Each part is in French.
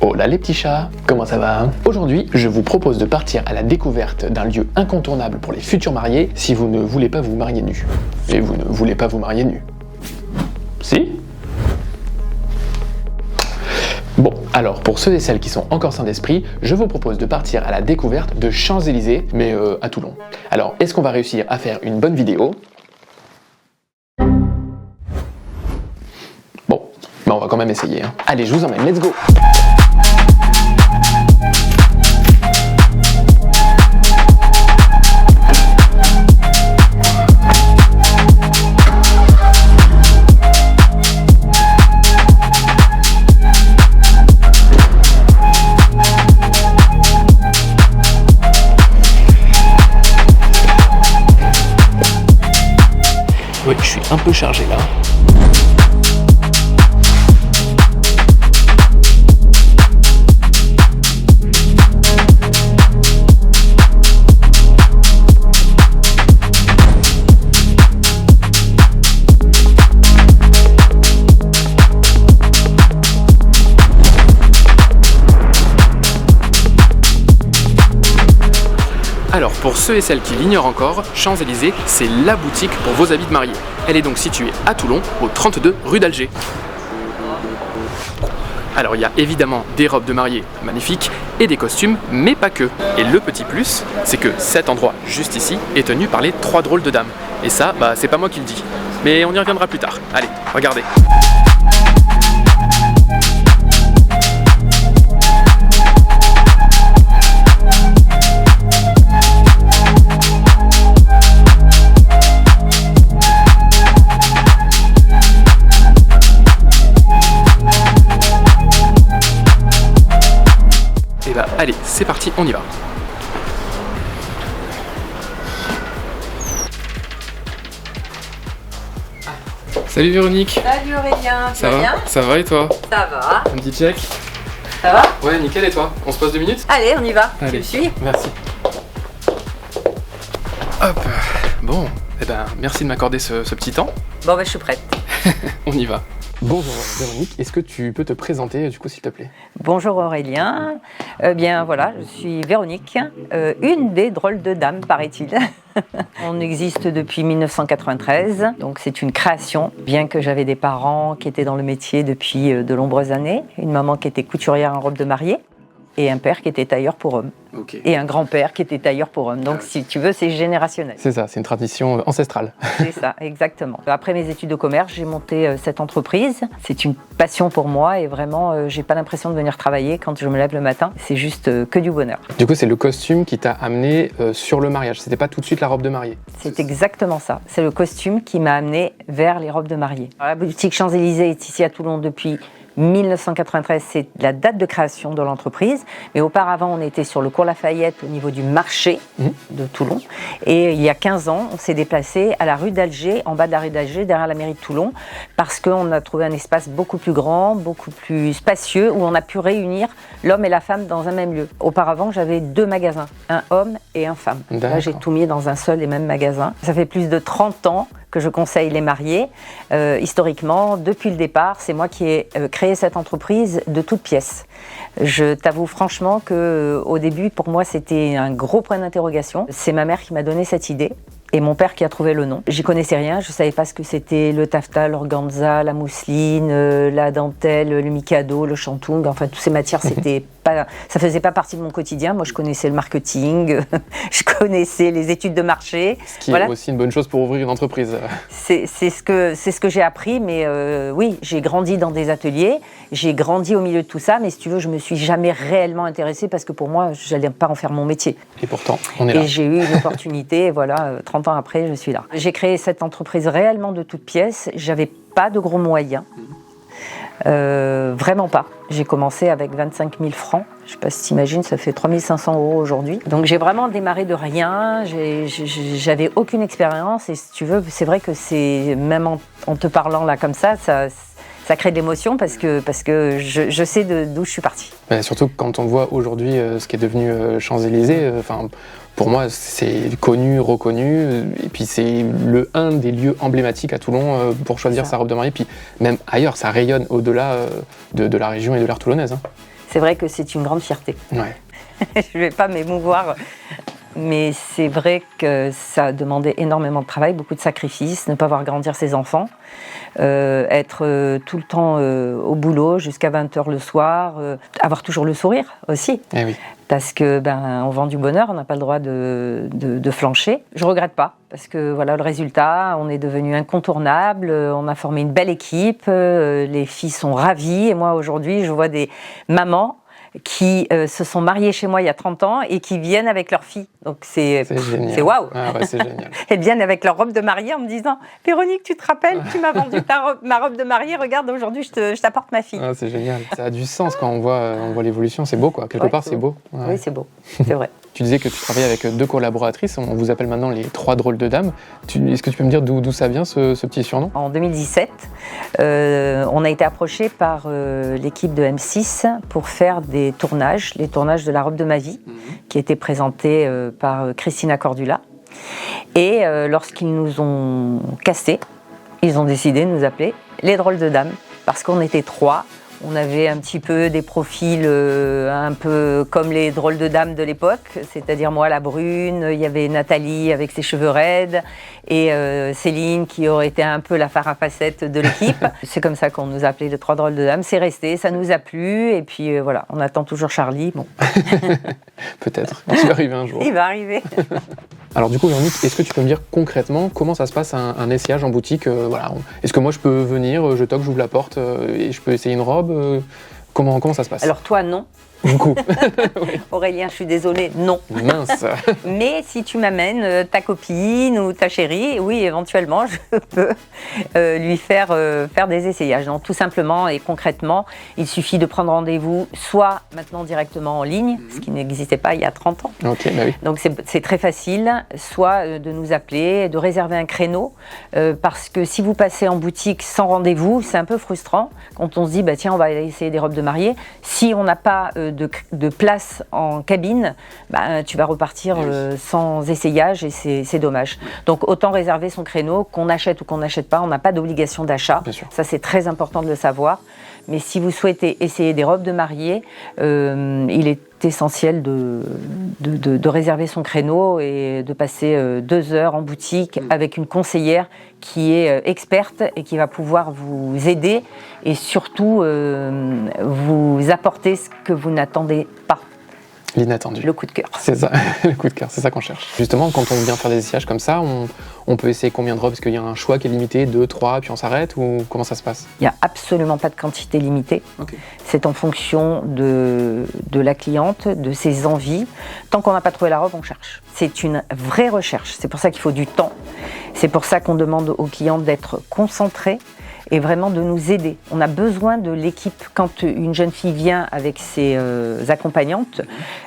Oh là les petits chats, comment ça va? Aujourd'hui, je vous propose de partir à la découverte d'un lieu incontournable pour les futurs mariés si vous ne voulez pas vous marier nu. Et vous ne voulez pas vous marier nu. Si? Bon, alors pour ceux et celles qui sont encore sains d'esprit, je vous propose de partir à la découverte de Champs-Élysées, mais à Toulon. Alors, est-ce qu'on va réussir à faire une bonne vidéo? Bon, mais on va quand même essayer. Hein. Allez, je vous emmène, let's go! Oui, je suis un peu chargé là. Alors, pour ceux et celles qui l'ignorent encore, Champs-Élysées, c'est la boutique pour vos habits de mariée. Elle est donc située à Toulon, au 32 rue d'Alger. Alors, il y a évidemment des robes de mariée magnifiques et des costumes, mais pas que. Et le petit plus, c'est que cet endroit, juste ici, est tenu par les 3 drôles de dames. Et ça, c'est pas moi qui le dis. Mais on y reviendra plus tard. Allez, regardez. Allez, c'est parti, on y va. Salut Véronique. Salut Aurélien, ça va bien? Ça va et toi? Ça va. Un petit check? Ça va? Ouais, nickel, et toi? On se pose 2 minutes? Allez, on y va. Allez, tu me suis? Merci. Hop, bon, merci de m'accorder ce petit temps. Bon, je suis prête. On y va. Bonjour Véronique, est-ce que tu peux te présenter du coup s'il te plaît? Bonjour Aurélien, bien voilà, je suis Véronique, une des drôles de dames paraît-il. On existe depuis 1993, donc c'est une création, bien que j'avais des parents qui étaient dans le métier depuis de nombreuses années, une maman qui était couturière en robe de mariée, et un père qui était tailleur pour hommes. Okay. Et un grand-père qui était tailleur pour hommes. Donc, si tu veux, c'est générationnel. C'est ça, c'est une tradition ancestrale. C'est ça, exactement. Après mes études de commerce, j'ai monté cette entreprise. C'est une passion pour moi et vraiment, j'ai pas l'impression de venir travailler quand je me lève le matin. C'est juste que du bonheur. Du coup, c'est le costume qui t'a amené sur le mariage. C'était pas tout de suite la robe de mariée. C'est exactement ça. C'est le costume qui m'a amené vers les robes de mariée. Alors, la boutique Champs-Élysées est ici à Toulon depuis 1993, c'est la date de création de l'entreprise, mais auparavant on était sur le cours Lafayette au niveau du marché de Toulon, et il y a 15 ans on s'est déplacé à la rue d'Alger, en bas de la rue d'Alger, derrière la mairie de Toulon, parce qu'on a trouvé un espace beaucoup plus grand, beaucoup plus spacieux, où on a pu réunir l'homme et la femme dans un même lieu. Auparavant j'avais 2 magasins, un homme et un femme. Là j'ai tout mis dans un seul et même magasin. Ça fait plus de 30 ans que je conseille les mariés. Historiquement, depuis le départ, c'est moi qui ai créé cette entreprise de toutes pièces. Je t'avoue franchement qu'au début, pour moi, c'était un gros point d'interrogation. C'est ma mère qui m'a donné cette idée. Et mon père qui a trouvé le nom. J'y connaissais rien, je savais pas ce que c'était le taffetas, l'organza, la mousseline, la dentelle, le mikado, le shantung, enfin toutes ces matières, ça faisait pas partie de mon quotidien. Moi je connaissais le marketing, je connaissais les études de marché. Ce qui est aussi une bonne chose pour ouvrir une entreprise. C'est ce que j'ai appris, mais oui, j'ai grandi dans des ateliers, j'ai grandi au milieu de tout ça, mais si tu veux, je me suis jamais réellement intéressée parce que pour moi, j'allais pas en faire mon métier. Et pourtant, on est là. Et j'ai eu une opportunité, et voilà, 30 ans après, je suis là. J'ai créé cette entreprise réellement de toutes pièces. J'avais pas de gros moyens. Vraiment pas. J'ai commencé avec 25 000 francs. Je sais pas si t'imagines, ça fait 3 500 € aujourd'hui. Donc j'ai vraiment démarré de rien. J'avais aucune expérience. Et si tu veux, c'est vrai que c'est, même en te parlant là comme ça crée de l'émotion parce que je sais d'où je suis partie. Mais surtout quand on voit aujourd'hui ce qui est devenu Champs-Élysées, pour moi, c'est connu, reconnu, et puis c'est un des lieux emblématiques à Toulon pour choisir sa robe de mariée, puis même ailleurs, ça rayonne au-delà de la région et de l'aire toulonnaise. Hein. C'est vrai que c'est une grande fierté. Ouais. Je ne vais pas m'émouvoir, mais c'est vrai que ça a demandé énormément de travail, beaucoup de sacrifices, ne pas voir grandir ses enfants, être tout le temps au boulot jusqu'à 20h le soir, avoir toujours le sourire aussi. Eh oui. Parce que on vend du bonheur, on n'a pas le droit de flancher. Je regrette pas, parce que voilà le résultat, on est devenu incontournable, on a formé une belle équipe, les filles sont ravies, et moi aujourd'hui je vois des mamans qui se sont mariées chez moi il y a 30 ans et qui viennent avec leurs filles. Donc c'est waouh. Ah ouais, c'est génial. Elles viennent avec leur robe de mariée en me disant « Véronique, tu te rappelles, tu m'as vendu ma robe de mariée, regarde, aujourd'hui je t'apporte ma fille. » Ah, c'est génial. Ça a du sens quand on voit l'évolution, c'est beau quoi. Quelque part c'est beau. Ouais. Oui, c'est beau, c'est vrai. Tu disais que tu travaillais avec 2 collaboratrices, on vous appelle maintenant les 3 drôles de dames. Est-ce que tu peux me dire d'où ça vient ce petit surnom ? En 2017, on a été approché par l'équipe de M6 pour faire les tournages de La robe de ma vie, qui était présentée par Christina Cordula. Et lorsqu'ils nous ont castés, ils ont décidé de nous appeler les drôles de dames, parce qu'on était 3. On avait un petit peu des profils un peu comme les drôles de dames de l'époque, c'est-à-dire moi la brune, il y avait Nathalie avec ses cheveux raides et Céline qui aurait été un peu la phare à facettes de l'équipe. C'est comme ça qu'on nous a appelés les 3 drôles de dames, c'est resté, ça nous a plu et puis voilà, on attend toujours Charlie. Bon. Peut-être, il va arriver un jour. Il va arriver. Alors du coup, Véronique, est-ce que tu peux me dire concrètement comment ça se passe un essayage en boutique Est-ce que moi je peux venir, je toque, j'ouvre la porte et je peux essayer une robe comment ça se passe? Alors toi, non. Du coup. Oui. Aurélien, je suis désolée, non. Mince. Mais si tu m'amènes ta copine ou ta chérie, oui, éventuellement, je peux lui faire des essayages. Donc, tout simplement et concrètement, il suffit de prendre rendez-vous, soit maintenant directement en ligne, ce qui n'existait pas il y a 30 ans. Ok, bah oui. Donc, c'est très facile, soit de nous appeler, de réserver un créneau, parce que si vous passez en boutique sans rendez-vous, c'est un peu frustrant quand on se dit, bah, tiens, on va essayer des robes de mariée. Si on n'a pas de place en cabine, tu vas repartir sans essayage et c'est dommage. Donc autant réserver son créneau, qu'on achète ou qu'on n'achète pas, on n'a pas d'obligation d'achat. Ça c'est très important de le savoir. Mais si vous souhaitez essayer des robes de mariée, il est essentiel de réserver son créneau et de passer 2 heures en boutique avec une conseillère qui est experte et qui va pouvoir vous aider et surtout vous apporter ce que vous n'attendez pas. L'inattendu. Le coup de cœur. C'est ça, le coup de cœur, c'est ça qu'on cherche. Justement, quand on vient faire des essayages comme ça, on peut essayer combien de robes? Est-ce qu'il y a un choix qui est limité, 2, 3, puis on s'arrête, ou comment ça se passe? Il n'y a absolument pas de quantité limitée. Okay. C'est en fonction de la cliente, de ses envies. Tant qu'on n'a pas trouvé la robe, on cherche. C'est une vraie recherche. C'est pour ça qu'il faut du temps. C'est pour ça qu'on demande aux clientes d'être concentrées et vraiment de nous aider. On a besoin de l'équipe. Quand une jeune fille vient avec ses accompagnantes,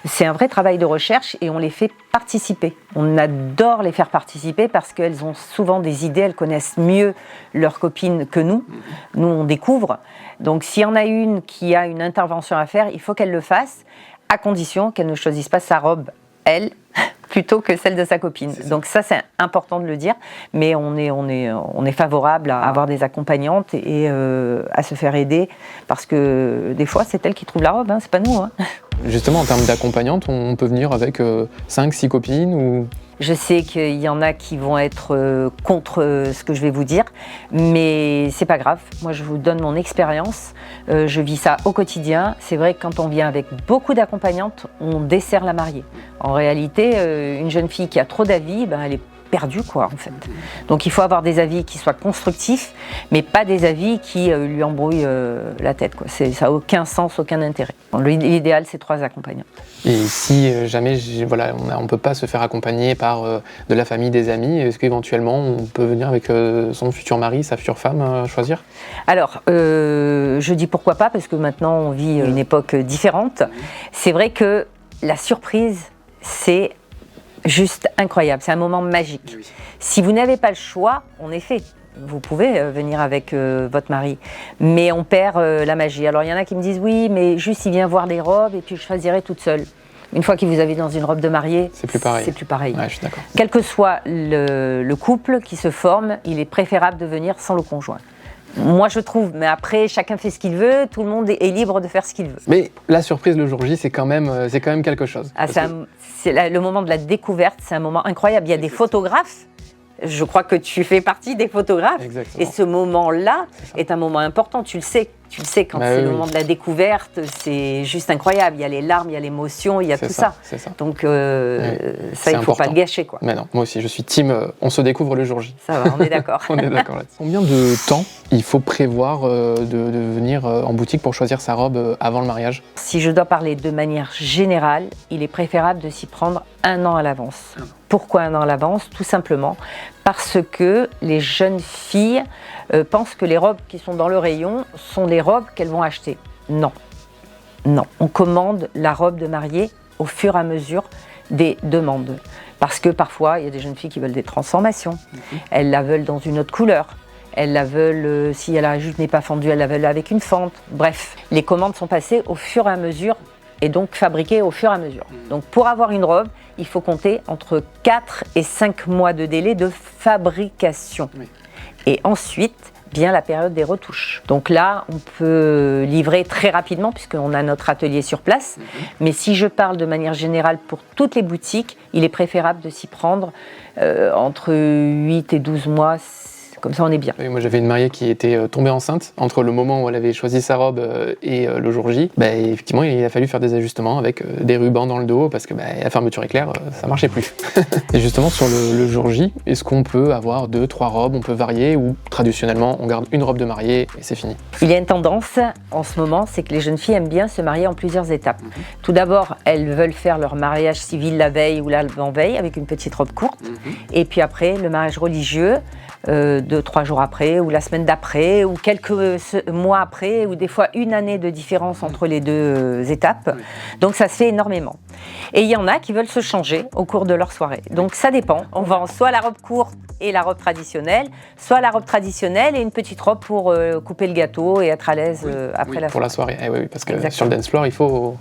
c'est un vrai travail de recherche et on les fait participer. On adore les faire participer parce qu'elles ont souvent des idées, elles connaissent mieux leurs copines que nous. Nous, on découvre. Donc, s'il y en a une qui a une intervention à faire, il faut qu'elle le fasse, à condition qu'elle ne choisisse pas sa robe, elle, plutôt que celle de sa copine. Donc ça, c'est important de le dire, mais on est favorable à avoir des accompagnantes et à se faire aider, parce que des fois, c'est elle qui trouve la robe, c'est pas nous. Justement, en termes d'accompagnante, on peut venir avec 5-6 copines ou... Je sais qu'il y en a qui vont être contre ce que je vais vous dire, mais c'est pas grave. Moi, je vous donne mon expérience. Je vis ça au quotidien. C'est vrai que quand on vient avec beaucoup d'accompagnantes, on dessert la mariée. En réalité, une jeune fille qui a trop d'avis, elle est perdue, en fait. Donc, il faut avoir des avis qui soient constructifs, mais pas des avis qui lui embrouillent la tête, Ça n'a aucun sens, aucun intérêt. L'idéal, c'est 3 accompagnantes. Et si jamais on ne peut pas se faire accompagner par de la famille, des amis, est-ce qu'éventuellement on peut venir avec son futur mari, sa future femme choisir? Alors, je dis pourquoi pas, parce que maintenant on vit une époque différente. C'est vrai que la surprise, c'est juste incroyable, c'est un moment magique. Oui. Si vous n'avez pas le choix, en effet, vous pouvez venir avec votre mari, mais on perd la magie. Alors il y en a qui me disent oui, mais juste il vient voir les robes et puis je choisirai toute seule. Une fois que vous avez dans une robe de mariée, c'est plus pareil. C'est plus pareil. Ouais, je suis d'accord. Quel que soit le couple qui se forme, il est préférable de venir sans le conjoint. Moi, je trouve, mais après, chacun fait ce qu'il veut, tout le monde est libre de faire ce qu'il veut. Mais la surprise le jour J, c'est quand même quelque chose. Ah, c'est le moment de la découverte, c'est un moment incroyable. Il y a des photographes. Je crois que tu fais partie des photographes. Exactement. Et ce moment-là est un moment important. Tu le sais quand c'est le moment de la découverte, c'est juste incroyable. Il y a les larmes, il y a l'émotion, il y a tout ça. C'est ça. Donc ça, il ne faut pas le gâcher, quoi. Mais non, moi aussi, je suis team, on se découvre le jour J. Ça va, on est d'accord. On est d'accord là-dessus. Combien de temps il faut prévoir de venir en boutique pour choisir sa robe avant le mariage? Si je dois parler de manière générale, il est préférable de s'y prendre 1 an à l'avance. Pourquoi 1 an à l'avance? Tout simplement parce que les jeunes filles pensent que les robes qui sont dans le rayon sont les robes qu'elles vont acheter. Non. Non. On commande la robe de mariée au fur et à mesure des demandes. Parce que parfois, il y a des jeunes filles qui veulent des transformations. Elles la veulent dans une autre couleur. Elles la veulent, si la jupe n'est pas fendue, elles la veulent avec une fente. Bref, les commandes sont passées au fur et à mesure et donc fabriquées au fur et à mesure. Donc pour avoir une robe, il faut compter entre 4 et 5 mois de délai de fabrication. Oui. Et ensuite, bien la période des retouches. Donc là, on peut livrer très rapidement puisqu'on a notre atelier sur place. Mais si je parle de manière générale pour toutes les boutiques, il est préférable de s'y prendre entre 8 et 12 mois. Comme ça, on est bien. Oui, moi, j'avais une mariée qui était tombée enceinte entre le moment où elle avait choisi sa robe et le jour J. Effectivement, il a fallu faire des ajustements avec des rubans dans le dos parce que la fermeture éclair, ça marchait plus. Et justement, sur le jour J, est-ce qu'on peut avoir 2, 3 robes, on peut varier ou traditionnellement, on garde une robe de mariée et c'est fini? Il y a une tendance en ce moment, c'est que les jeunes filles aiment bien se marier en plusieurs étapes. Tout d'abord, elles veulent faire leur mariage civil la veille ou l'avant-veille avec une petite robe courte. Et puis après, le mariage religieux, 2-3 jours après, ou la semaine d'après, ou quelques mois après, ou des fois une année de différence entre les deux étapes. Donc ça se fait énormément. Et il y en a qui veulent se changer au cours de leur soirée. Donc ça dépend. On vend soit la robe courte et la robe traditionnelle, soit la robe traditionnelle et une petite robe pour couper le gâteau et être à l'aise après la soirée. Pour la soirée, oui, parce que Exactement. sur le dance floor, il faut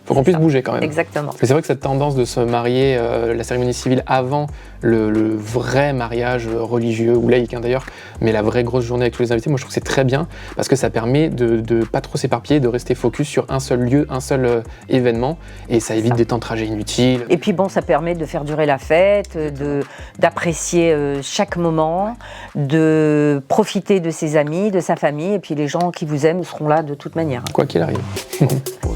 qu'on puisse bouger quand même. Exactement. C'est vrai que cette tendance de se marier, la cérémonie civile avant le vrai mariage religieux ou laïque d'ailleurs, mais la vraie grosse journée avec tous les invités, moi je trouve que c'est très bien parce que ça permet de pas trop s'éparpiller, de rester focus sur un seul lieu, un seul événement et ça évite des temps de trajet inutiles. Et puis bon, ça permet de faire durer la fête, d'apprécier chaque moment, de profiter de ses amis, de sa famille et puis les gens qui vous aiment seront là de toute manière. Quoi qu'il arrive.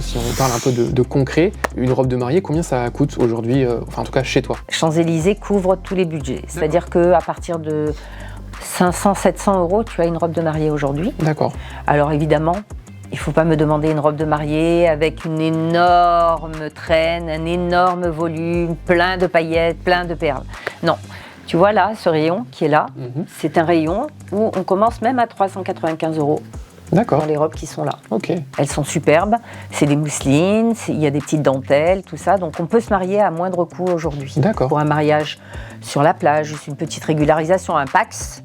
Si on parle un peu de concret, une robe de mariée, combien ça coûte aujourd'hui, enfin en tout cas chez toi? Champs-Élysées couvre tous les budgets. C'est-à-dire qu'à partir de 500-700 euros, tu as une robe de mariée aujourd'hui. D'accord. Alors évidemment, il ne faut pas me demander une robe de mariée avec une énorme traîne, un énorme volume, plein de paillettes, plein de perles. Non. Tu vois là, ce rayon qui est là, c'est un rayon où on commence même à 395 euros. D'accord. Dans les robes qui sont là. Ok. Elles sont superbes, c'est des mousselines, il y a des petites dentelles, tout ça. Donc on peut se marier à moindre coût aujourd'hui. D'accord. Pour un mariage sur la plage, juste une petite régularisation, un PAX.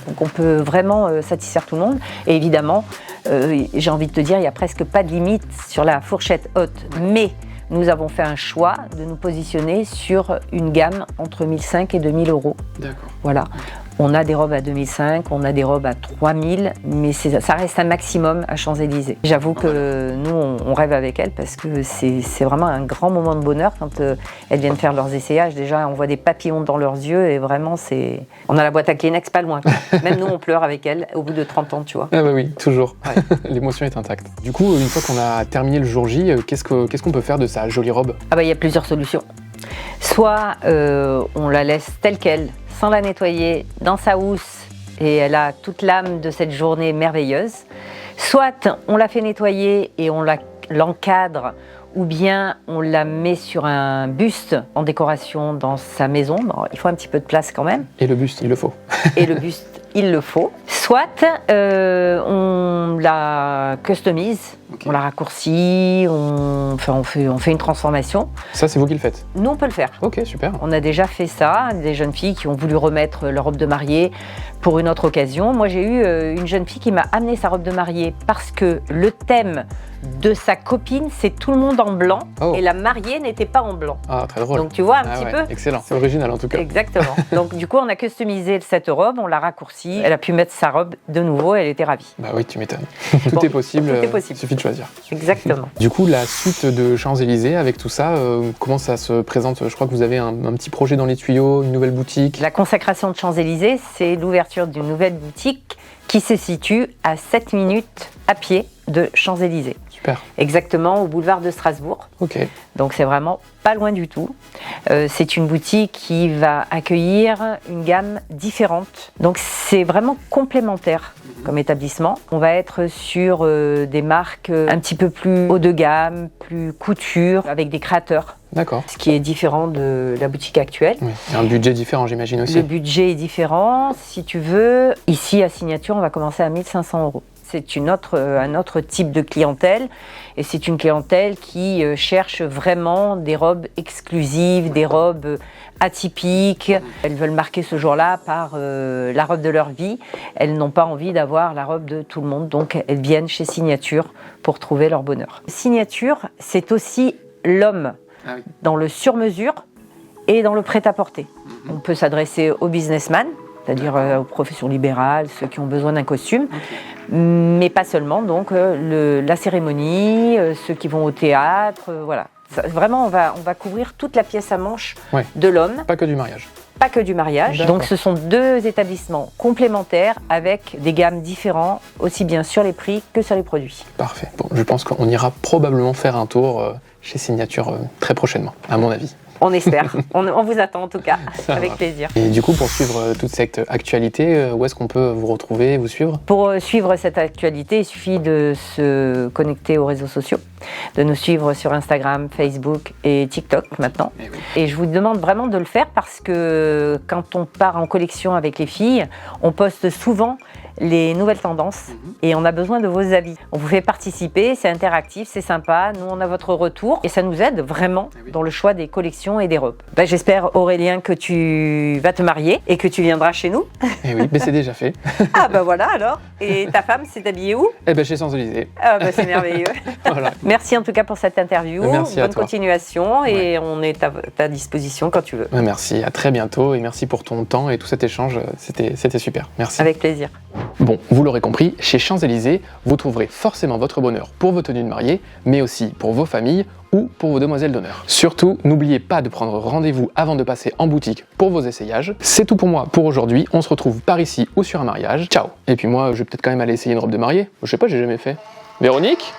Donc on peut vraiment satisfaire tout le monde. Et évidemment, j'ai envie de te dire, il n'y a presque pas de limite sur la fourchette haute. Mais nous avons fait un choix de nous positionner sur une gamme entre 1500 et 2000 euros. D'accord. Voilà. On a des robes à 2005, on a des robes à 3000, mais ça reste un maximum à Champs-Élysées. J'avoue que nous, on rêve avec elles parce que c'est vraiment un grand moment de bonheur quand elles viennent faire leurs essayages. Déjà, on voit des papillons dans leurs yeux et vraiment, on a la boîte à Kleenex pas loin. Même nous, on pleure avec elles au bout de 30 ans, tu vois. Ah bah oui, toujours. Ouais. L'émotion est intacte. Du coup, une fois qu'on a terminé le jour J, qu'est-ce qu'on peut faire de sa jolie robe? Ah bah, il y a plusieurs solutions. Soit on la laisse telle qu'elle, sans la nettoyer, dans sa housse, et elle a toute l'âme de cette journée merveilleuse. Soit on la fait nettoyer et on l'encadre, ou bien on la met sur un buste en décoration dans sa maison. Bon, il faut un petit peu de place quand même. Et le buste, il le faut. Et le buste, il le faut. Soit on la customise, on la raccourcit, on fait une transformation. Ça, c'est vous qui le faites? Nous, on peut le faire. Ok, super. On a déjà fait ça, des jeunes filles qui ont voulu remettre leur robe de mariée pour une autre occasion. Moi, j'ai eu une jeune fille qui m'a amené sa robe de mariée parce que le thème de sa copine, c'est tout le monde en blanc et la mariée n'était pas en blanc. Ah, très drôle. Donc tu vois un petit peu. Excellent, c'est original en tout cas. Exactement. Donc du coup, on a customisé cette robe, on l'a raccourcie. Elle a pu mettre sa robe de nouveau, elle était ravie. Bah oui, tu m'étonnes. Tout est possible. Il suffit de choisir. Exactement. Du coup, la suite de Champs-Élysées, avec tout ça, comment ça se présente? Je crois que vous avez un petit projet dans les tuyaux, une nouvelle boutique. La consécration de Champs-Élysées, c'est l'ouverture d'une nouvelle boutique qui se situe à 7 minutes à pied de Champs-Élysées. Super. Exactement au boulevard de Strasbourg. Ok. Donc c'est vraiment pas loin du tout. C'est une boutique qui va accueillir une gamme différente. Donc c'est vraiment complémentaire comme établissement. On va être sur des marques un petit peu plus haut de gamme, plus couture, avec des créateurs. D'accord. Ce qui est différent de la boutique actuelle. Oui. Et un budget différent, j'imagine aussi. Le budget est différent. Si tu veux, ici à Signature, on va commencer à 1 500 €. C'est un autre type de clientèle et c'est une clientèle qui cherche vraiment des robes exclusives, des robes atypiques. Elles veulent marquer ce jour-là par la robe de leur vie. Elles n'ont pas envie d'avoir la robe de tout le monde, donc elles viennent chez Signature pour trouver leur bonheur. Signature, c'est aussi l'homme dans le sur-mesure et dans le prêt-à-porter. On peut s'adresser aux businessmen, c'est-à-dire aux professions libérales, ceux qui ont besoin d'un costume, mais pas seulement, donc la cérémonie, ceux qui vont au théâtre, voilà. Ça, vraiment, on va couvrir toute la pièce à manches de l'homme. Pas que du mariage. Pas que du mariage. Donc ce sont deux établissements complémentaires avec des gammes différentes, aussi bien sur les prix que sur les produits. Parfait. Bon, je pense qu'on ira probablement faire un tour chez Signature très prochainement, à mon avis. On espère. On vous attend en tout cas, avec plaisir. Et du coup, pour suivre toute cette actualité, où est-ce qu'on peut vous retrouver, vous suivre? Pour suivre cette actualité, il suffit de se connecter aux réseaux sociaux, de nous suivre sur Instagram, Facebook et TikTok maintenant. Et je vous demande vraiment de le faire parce que quand on part en collection avec les filles, on poste souvent les nouvelles tendances et on a besoin de vos avis. On vous fait participer, c'est interactif, c'est sympa, nous on a votre retour et ça nous aide vraiment dans le choix des collections et des robes. J'espère Aurélien que tu vas te marier et que tu viendras chez nous. Eh oui, mais c'est déjà fait. Ah voilà alors. Et ta femme s'est habillée où? Eh ben chez Champs-Élysées. Ah c'est merveilleux. Voilà. Merci en tout cas pour cette interview. Merci Bonne continuation et on est à ta disposition quand tu veux. Merci, à très bientôt et merci pour ton temps et tout cet échange, c'était super. Merci. Avec plaisir. Bon, vous l'aurez compris, chez Champs-Élysées, vous trouverez forcément votre bonheur pour vos tenues de mariée, mais aussi pour vos familles ou pour vos demoiselles d'honneur. Surtout, n'oubliez pas de prendre rendez-vous avant de passer en boutique pour vos essayages. C'est tout pour moi pour aujourd'hui, on se retrouve par ici ou sur un mariage. Ciao. Et puis moi, je vais peut-être quand même aller essayer une robe de mariée. Je sais pas, j'ai jamais fait. Véronique ?